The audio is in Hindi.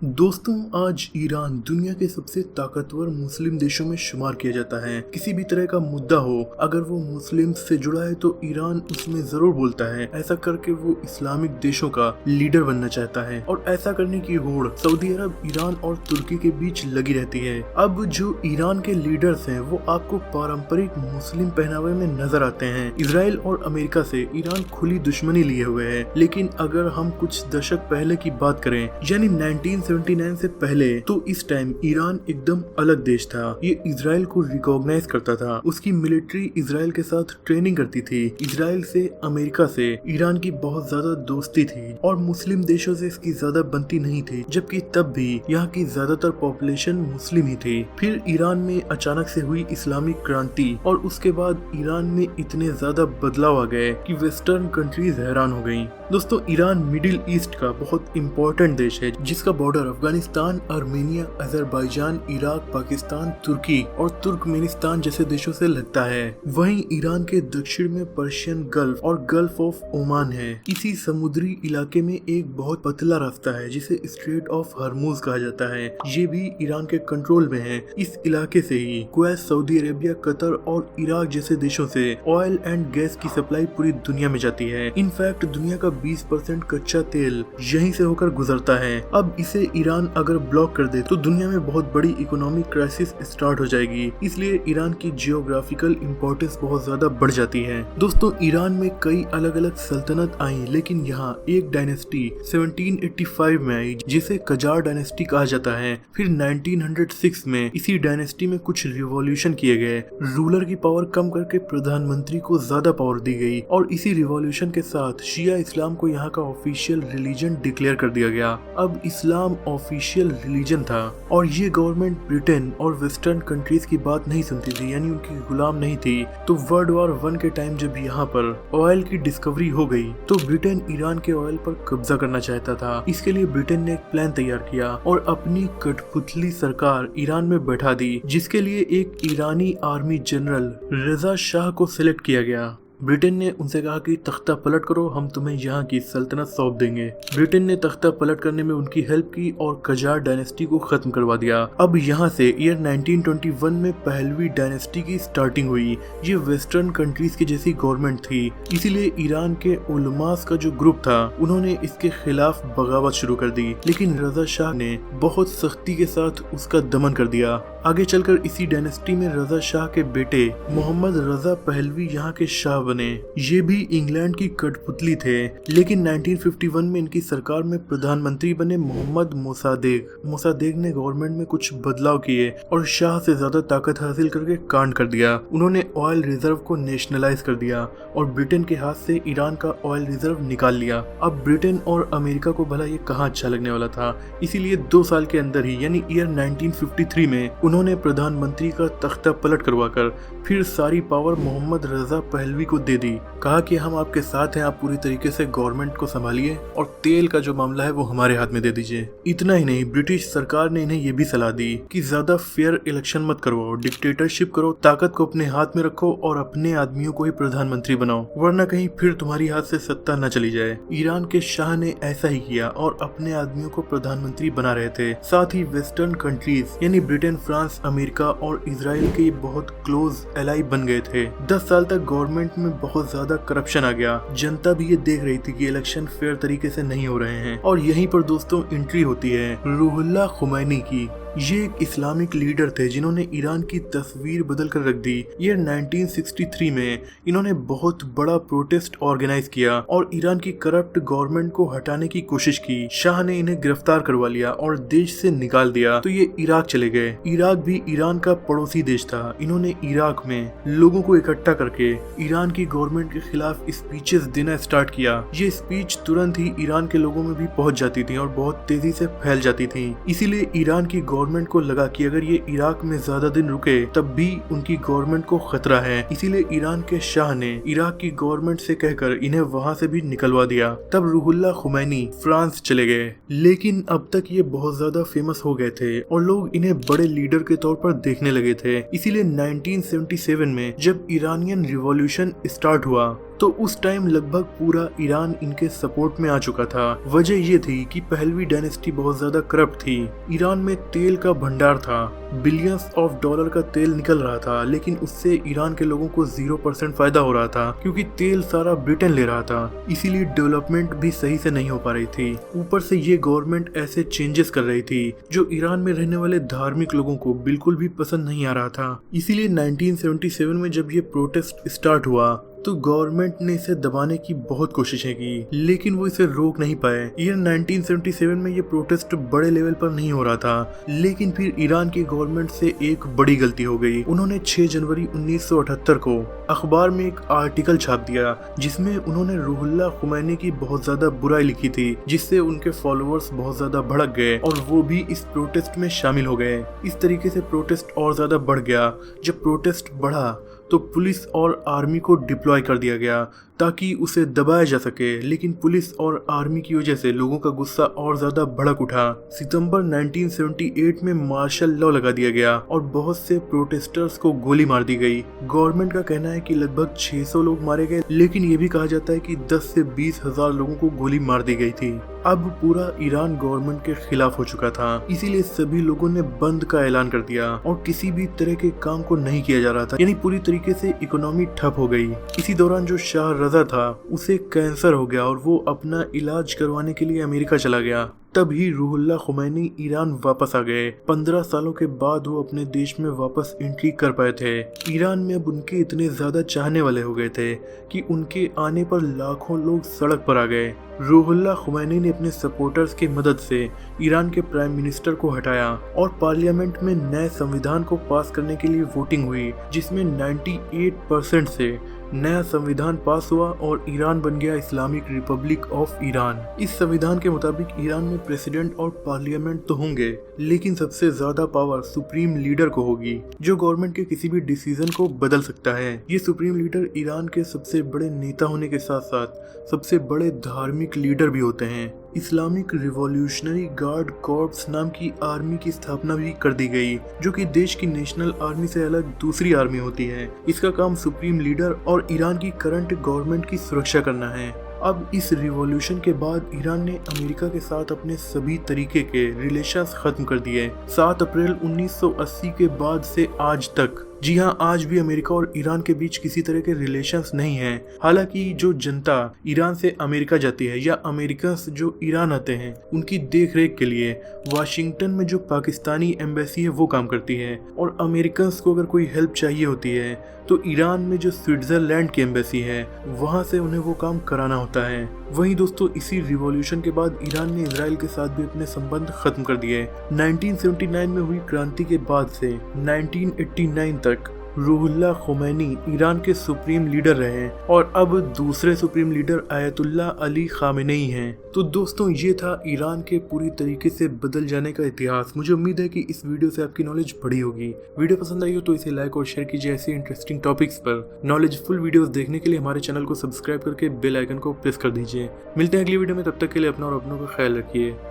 दोस्तों, आज ईरान दुनिया के सबसे ताकतवर मुस्लिम देशों में शुमार किया जाता है। किसी भी तरह का मुद्दा हो, अगर वो मुस्लिम से जुड़ा है तो ईरान उसमें जरूर बोलता है। ऐसा करके वो इस्लामिक देशों का लीडर बनना चाहता है और ऐसा करने की होड़ सऊदी अरब, ईरान और तुर्की के बीच लगी रहती है। अब जो ईरान के लीडर्स हैं वो आपको पारंपरिक मुस्लिम पहनावे में नजर आते हैं। इजराइल और अमेरिका से ईरान खुली दुश्मनी लिए हुए है, लेकिन अगर हम कुछ दशक पहले की बात करें, यानी 1979 से पहले, तो इस टाइम ईरान एकदम अलग देश था। ये इजराइल को रिकॉग्नाइज करता था। उसकी मिलिट्री इजराइल के साथ ट्रेनिंग करती थी। इजराइल से, अमेरिका से ईरान की बहुत ज्यादा दोस्ती थी और मुस्लिम देशों से इसकी ज्यादा बनती नहीं थी, जबकि तब भी यहाँ की ज्यादातर पॉपुलेशन मुस्लिम ही थी। फिर ईरान में अचानक से हुई इस्लामिक क्रांति और उसके बाद ईरान में इतने ज्यादा बदलाव आ गए कि वेस्टर्न कंट्रीज हैरान हो गयी। दोस्तों, ईरान मिडिल ईस्ट का बहुत इम्पोर्टेंट देश है, जिसका border Afghanistan, Armenia, Azerbaijan, Iraq, Pakistan, Turkey और तुर्कमेनिस्तान जैसे देशों से लगता है। वहीं ईरान के दक्षिण में पर्शियन गल्फ और गल्फ ऑफ ओमान है। इसी समुद्री इलाके में एक बहुत पतला रास्ता है जिसे स्ट्रेट ऑफ हरमुज कहा जाता है। ये भी ईरान के कंट्रोल में है। इस इलाके से ही कुवैत, सऊदी अरेबिया, कतर और इराक जैसे देशों से ऑयल एंड गैस की सप्लाई पूरी दुनिया में जाती है। इनफैक्ट दुनिया का 20% कच्चा तेल यहीं से होकर गुजरता है। अब इसे ईरान अगर ब्लॉक कर दे तो दुनिया में बहुत बड़ी इकोनॉमिक क्राइसिस स्टार्ट हो जाएगी। इसलिए ईरान की जियोग्राफिकल इम्पोर्टेंस बहुत ज्यादा बढ़ जाती है। दोस्तों, ईरान में कई अलग अलग सल्तनत आई, लेकिन यहाँ एक डायनेस्टी 1785 में आई जिसे कजार डायनेस्टी कहा जाता है। फिर 1906 में इसी डायनेस्टी में कुछ रिवॉल्यूशन किए गए। रूलर की पावर कम करके प्रधानमंत्री को ज्यादा पावर दी गई और इसी रिवॉल्यूशन के साथ शिया इस्लाम को यहाँ का ऑफिशियल रिलीजन डिक्लेयर कर दिया गया। अब इस्लाम ऑफिशियल रिलीजन था और ये गवर्नमेंट ब्रिटेन और वेस्टर्न कंट्रीज की बात नहीं सुनती थी, यानी उनकी गुलाम नहीं थी। तो वर्ल्ड वॉर 1 के टाइम जब यहाँ पर ऑयल की डिस्कवरी हो गई तो ब्रिटेन ईरान के ऑयल पर कब्जा करना चाहता था। इसके लिए ब्रिटेन ने एक प्लान तैयार किया और अपनी कठपुतली सरकार ईरान में बैठा दी, जिसके लिए एक ईरानी आर्मी जनरल रजा शाह को सिलेक्ट किया गया। ब्रिटेन ने उनसे कहा कि तख्ता पलट करो, हम तुम्हें यहाँ की सल्तनत सौंप देंगे। ब्रिटेन ने तख्ता पलट करने में उनकी हेल्प की और कजार डायनेस्टी को खत्म करवा दिया। अब यहाँ से ईयर 1921 में पहलवी डायनेस्टी की स्टार्टिंग हुई। ये वेस्टर्न कंट्रीज की जैसी गवर्नमेंट थी, इसीलिए ईरान के उलमास का जो ग्रुप था उन्होंने इसके खिलाफ बगावत शुरू कर दी, लेकिन रजा शाह ने बहुत सख्ती के साथ उसका दमन कर दिया। आगे चलकर इसी डायनेस्टी में रजा शाह के बेटे मोहम्मद रजा पहलवी यहाँ के शाह बने। ये भी इंग्लैंड की कठपुतली थे, लेकिन 1951 में इनकी सरकार में प्रधानमंत्री बने मोहम्मद मोसादेग। मोसादेग ने गवर्नमेंट में कुछ बदलाव किए और शाह से ज्यादा ताकत हासिल करके कांड कर दिया। उन्होंने ऑयल रिजर्व को नेशनलाइज कर दिया और ब्रिटेन के हाथ से ईरान का ऑयल रिजर्व निकाल लिया। अब ब्रिटेन और अमेरिका को भला ये कहाँ अच्छा लगने वाला था, इसीलिए 2 साल के अंदर ही यानी ईयर 1953 में उन्होंने प्रधानमंत्री का तख्ता पलट करवाकर फिर सारी पावर मोहम्मद रजा पहलवी को दे दी। कहा कि हम आपके साथ हैं, आप पूरी तरीके से गवर्नमेंट को संभालिए और तेल का जो मामला है वो हमारे हाथ में दे दीजिए। इतना ही नहीं, ब्रिटिश सरकार ने इन्हें ये भी सलाह दी कि ज्यादा फेयर इलेक्शन मत करवाओ, डिक्टेटरशिप करो, ताकत को अपने हाथ में रखो और अपने आदमियों को ही प्रधानमंत्री बनाओ, वरना कहीं फिर तुम्हारी हाथ से सत्ता न चली जाए। ईरान के शाह ने ऐसा ही किया और अपने आदमियों को प्रधानमंत्री बना रहे थे। साथ ही वेस्टर्न कंट्रीज यानी ब्रिटेन, फ्रांस, अमेरिका और इजराइल के बहुत क्लोज एलाई बन गए थे। 10 साल तक गवर्नमेंट में बहुत ज्यादा करप्शन आ गया। जनता भी ये देख रही थी कि इलेक्शन फेयर तरीके से नहीं हो रहे हैं। और यहीं पर दोस्तों एंट्री होती है रूहुल्लाह खुमैनी की। ये एक इस्लामिक लीडर थे जिन्होंने ईरान की तस्वीर बदल कर रख दी। ईयर 1963 में इन्होंने बहुत बड़ा प्रोटेस्ट ऑर्गेनाइज किया और ईरान की करप्ट गवर्नमेंट को हटाने की कोशिश की। शाह ने इन्हें गिरफ्तार करवा लिया और देश से निकाल दिया, तो ये इराक चले गए। इराक भी ईरान का पड़ोसी देश था। इन्होंने इराक में लोगों को इकट्ठा करके ईरान की गवर्नमेंट के खिलाफ स्पीचेस देना स्टार्ट किया। ये स्पीच तुरंत ही ईरान के लोगों में भी पहुंच जाती थी और बहुत तेजी से फैल जाती थी। इसीलिए ईरान की गवर्नमेंट को लगा कि अगर ये इराक में ज्यादा दिन रुके तब भी उनकी गवर्नमेंट को खतरा है। इसीलिए ईरान के शाह ने इराक की गवर्नमेंट से कहकर इन्हें वहां से भी निकलवा दिया। तब रूहुल्लाह खुमैनी फ्रांस चले गए, लेकिन अब तक ये बहुत ज्यादा फेमस हो गए थे और लोग इन्हें बड़े लीडर के तौर पर देखने लगे थे। इसीलिए 1977 में जब ईरानियन रिवॉल्यूशन स्टार्ट हुआ तो उस टाइम लगभग पूरा ईरान इनके सपोर्ट में आ चुका था। वजह ये थी कि पहलवी डायनेस्टी बहुत ज्यादा करप्ट थी। ईरान में तेल का भंडार था, बिलियंस ऑफ डॉलर का तेल निकल रहा था, लेकिन उससे ईरान के लोगों को 0% फायदा हो रहा था क्योंकि तेल सारा ब्रिटेन ले रहा था। इसीलिए डेवलपमेंट भी सही से नहीं हो पा रही थी। ऊपर से ये गवर्नमेंट ऐसे चेंजेस कर रही थी जो ईरान में रहने वाले धार्मिक लोगों को बिल्कुल भी पसंद नहीं आ रहा था। इसीलिए 1977 में जब ये प्रोटेस्ट स्टार्ट हुआ तो गवर्नमेंट ने इसे दबाने की बहुत कोशिशें की, लेकिन वो इसे रोक नहीं पाए। ईयर 1977 में ये प्रोटेस्ट बड़े लेवल पर नहीं हो रहा था, लेकिन फिर ईरान की गवर्नमेंट से एक बड़ी गलती हो गई। उन्होंने 6 जनवरी 1978 को अखबार में एक आर्टिकल छाप दिया जिसमें उन्होंने रूहुल्लाह खुमैनी की बहुत ज्यादा बुराई लिखी थी, जिससे उनके फॉलोअर्स बहुत ज्यादा भड़क गए और वो भी इस प्रोटेस्ट में शामिल हो गए। इस तरीके से प्रोटेस्ट और ज्यादा बढ़ गया। जब प्रोटेस्ट बढ़ा तो पुलिस और आर्मी को डिप्लॉय कर दिया गया ताकि उसे दबाया जा सके, लेकिन पुलिस और आर्मी की वजह से लोगों का गुस्सा और ज्यादा भड़क उठा। सितंबर 1978 में मार्शल लॉ लगा दिया गया और बहुत से प्रोटेस्टर्स को गोली मार दी गई। गवर्नमेंट का कहना है कि लगभग 600 लोग मारे गए, लेकिन ये भी कहा जाता है कि 10 से 20 हजार लोगों को गोली मार दी गई थी। अब पूरा ईरान गवर्नमेंट के खिलाफ हो चुका था, इसीलिए सभी लोगों ने बंद का ऐलान कर दिया और किसी भी तरह के काम को नहीं किया जा रहा था, यानी पूरी तरीके से इकोनॉमी ठप हो गई। इसी दौरान जो शाह रजा था उसे कैंसर हो गया और वो अपना इलाज करवाने के लिए अमेरिका चला गया। तभी रूहुल्लाह खुमैनी ईरान वापस आ गए। 15 सालों के बाद वो अपने देश में वापस एंट्री कर पाए थे। ईरान में अब उनके इतने ज्यादा चाहने वाले हो गए थे कि उनके आने पर लाखों लोग सड़क पर आ गए। रूहुल्लाह खुमैनी ने अपने सपोर्टर्स की मदद से ईरान के प्राइम मिनिस्टर को हटाया और पार्लियामेंट में नए संविधान को पास करने के लिए वोटिंग हुई, जिसमें 98% से नया संविधान पास हुआ और ईरान बन गया इस्लामिक रिपब्लिक ऑफ ईरान। इस संविधान के मुताबिक ईरान में प्रेसिडेंट और पार्लियामेंट तो होंगे, लेकिन सबसे ज्यादा पावर सुप्रीम लीडर को होगी, जो गवर्नमेंट के किसी भी डिसीजन को बदल सकता है। ये सुप्रीम लीडर ईरान के सबसे बड़े नेता होने के साथ साथ सबसे बड़े धार्मिक लीडर भी होते हैं। इस्लामिक रिवॉल्यूशनरी गार्ड कॉर्प्स नाम की आर्मी की स्थापना भी कर दी गई, जो कि देश की नेशनल आर्मी से अलग दूसरी आर्मी होती है। इसका काम सुप्रीम लीडर और ईरान की करंट गवर्नमेंट की सुरक्षा करना है। अब इस रिवॉल्यूशन के बाद ईरान ने अमेरिका के साथ अपने सभी तरीके के रिलेशंस खत्म कर दिए। 7 अप्रैल 1980 के बाद से आज तक, जी हाँ, आज भी अमेरिका और ईरान के बीच किसी तरह के रिलेशंस नहीं हैं। हालांकि जो जनता ईरान से अमेरिका जाती है या अमेरिकन्स जो ईरान आते हैं, उनकी देख रेख के लिए वाशिंगटन में जो पाकिस्तानी एम्बेसी है वो काम करती है, और अमेरिकन्स को अगर कोई हेल्प चाहिए होती है तो ईरान में जो स्विट्जरलैंड की एम्बेसी है वहाँ से उन्हें वो काम कराना होता है। वहीं दोस्तों, इसी रिवॉल्यूशन के बाद ईरान ने इजराइल के साथ भी अपने संबंध खत्म कर दिए। 1979 में हुई क्रांति के बाद से 1989 तक रूहुल्लाह खुमैनी ईरान के सुप्रीम लीडर रहे और अब दूसरे supreme leader Ayatollah Ali Khamenei हैं। तो दोस्तों, ये था ईरान के पूरी तरीके से बदल जाने का इतिहास। मुझे उम्मीद है कि इस वीडियो से आपकी नॉलेज बढ़ी होगी। वीडियो पसंद आई हो तो इसे लाइक और शेयर कीजिए। ऐसे इंटरेस्टिंग टॉपिक्स पर नॉलेजफुल वीडियोस देखने के लिए हमारे चैनल को सब्सक्राइब करके बेल आइकन को प्रेस कर दीजिए। मिलते हैं अगली वीडियो में, तब तक के लिए अपना और अपनों का ख्याल रखिए।